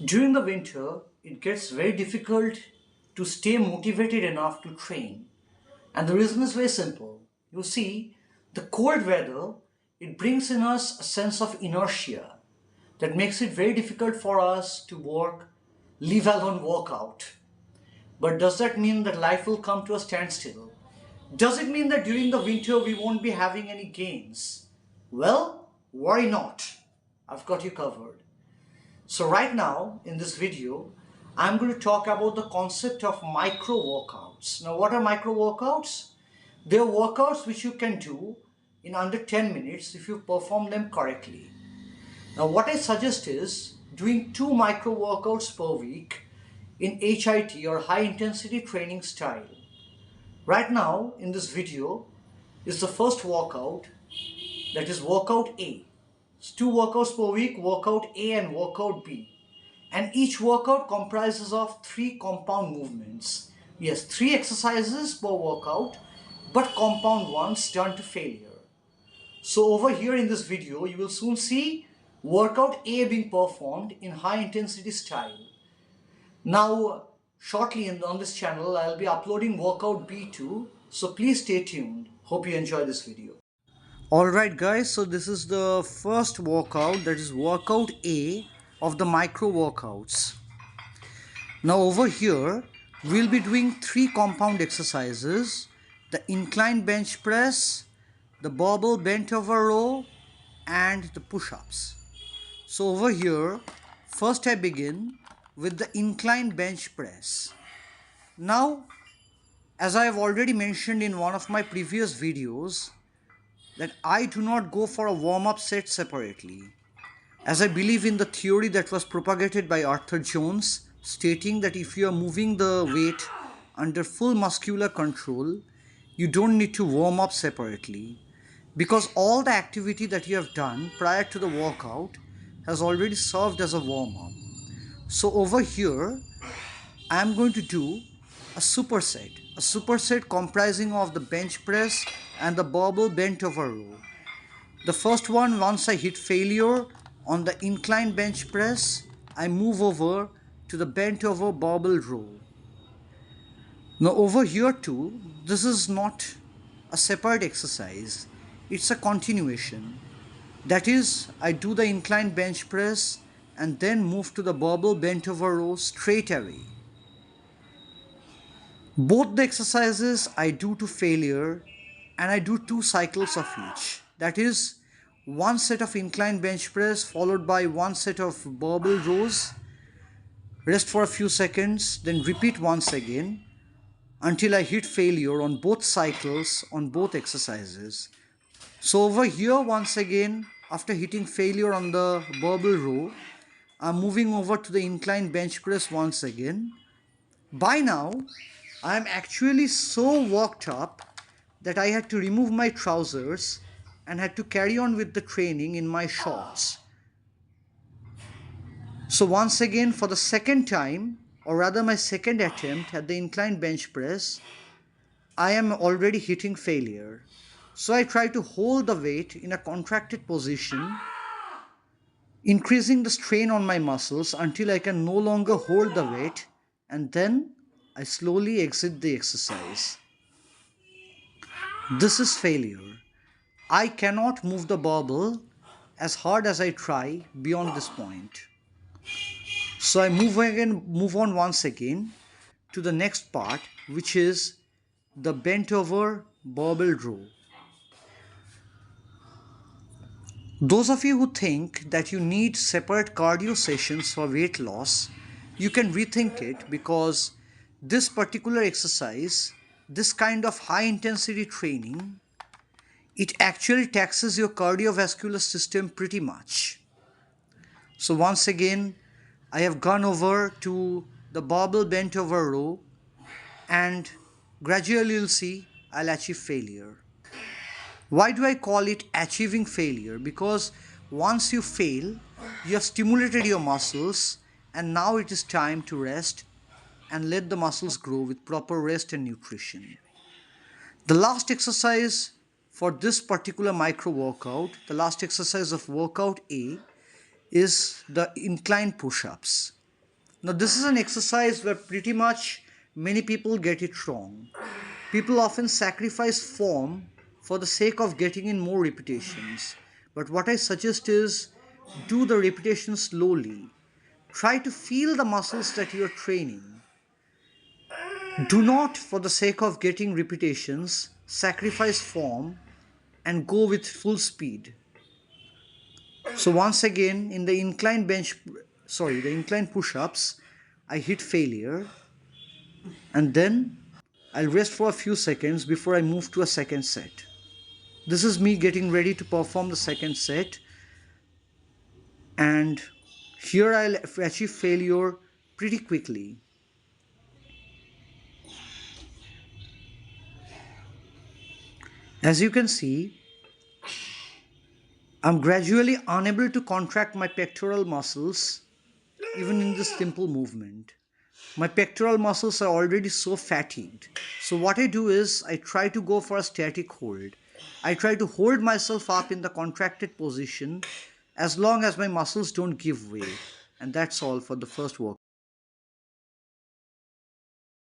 During the winter, it gets very difficult to stay motivated enough to train. And the reason is very simple. You see, the cold weather, it brings in us a sense of inertia that makes it very difficult for us to work, leave alone work out. But does that mean that life will come to a standstill? Does it mean that during the winter we won't be having any gains? Well, worry not. I've got you covered. So right now in this video, I'm going to talk about the concept of micro workouts. Now what are micro workouts? They are workouts which you can do in under 10 minutes if you perform them correctly. Now what I suggest is doing 2 micro workouts per week in HIT or high intensity training style. Right now in this video is the first workout, that is workout A. It's 2 workouts per week, workout A and workout B. And each workout comprises of 3 compound movements. Yes, 3 exercises per workout, but compound ones done to failure. So over here in this video, you will soon see workout A being performed in high intensity style. Now, shortly on this channel, I'll be uploading workout B too. So please stay tuned. Hope you enjoy this video. Alright guys, so this is the first workout, that is workout A of the micro workouts. Now over here, we'll be doing 3 compound exercises: the incline bench press, the barbell bent over row, and the push-ups. So over here, first I begin with the incline bench press. Now, as I have already mentioned in one of my previous videos, that I do not go for a warm-up set separately, as I believe in the theory that was propagated by Arthur Jones, stating that if you are moving the weight under full muscular control, you don't need to warm up separately, because all the activity that you have done prior to the workout has already served as a warm-up. So over here, I am going to do a superset comprising of the bench press and the barbell bent over row. The first one, once I hit failure on the incline bench press, I move over to the bent over barbell row. Now over here too, this is not a separate exercise, it's a continuation. That is, I do the incline bench press and then move to the barbell bent over row straight away. Both the exercises I do to failure, and I do 2 cycles of each. That is, 1 set of incline bench press followed by 1 set of barbell rows, rest for a few seconds, then repeat once again until I hit failure on both cycles on both exercises. So over here, once again, after hitting failure on the barbell row, I'm moving over to the incline bench press once again. By now, I'm actually so worked up that I had to remove my trousers and had to carry on with the training in my shorts. So once again, for the second time, or rather my second attempt at the incline bench press, I am already hitting failure. So I try to hold the weight in a contracted position, increasing the strain on my muscles until I can no longer hold the weight, and then I slowly exit the exercise. This is failure. I cannot move the barbell as hard as I try beyond this point. So I move on once again to the next part, which is the bent over barbell row. Those of you who think that you need separate cardio sessions for weight loss, you can rethink it, because this particular exercise, this kind of high intensity training, it actually taxes your cardiovascular system pretty much. So once again, I have gone over to the barbell bent over row, and gradually you'll see I'll achieve failure. Why do I call it achieving failure? Because once you fail, you have stimulated your muscles, and now it is time to rest and let the muscles grow with proper rest and nutrition. The last exercise for this particular micro workout, the last exercise of workout A, is the incline push-ups. Now, this is an exercise where pretty much many people get it wrong. People often sacrifice form for the sake of getting in more repetitions. But what I suggest is do the repetitions slowly. Try to feel the muscles that you are training. Do not, for the sake of getting repetitions, sacrifice form and go with full speed. So once again, in the incline push-ups, I hit failure, and then I'll rest for a few seconds before I move to a second set. This is me getting ready to perform the second set, and here I'll achieve failure pretty quickly. As you can see, I'm gradually unable to contract my pectoral muscles even in this simple movement. My pectoral muscles are already so fatigued. So what I do is I try to go for a static hold. I try to hold myself up in the contracted position as long as my muscles don't give way. And that's all for the first workout.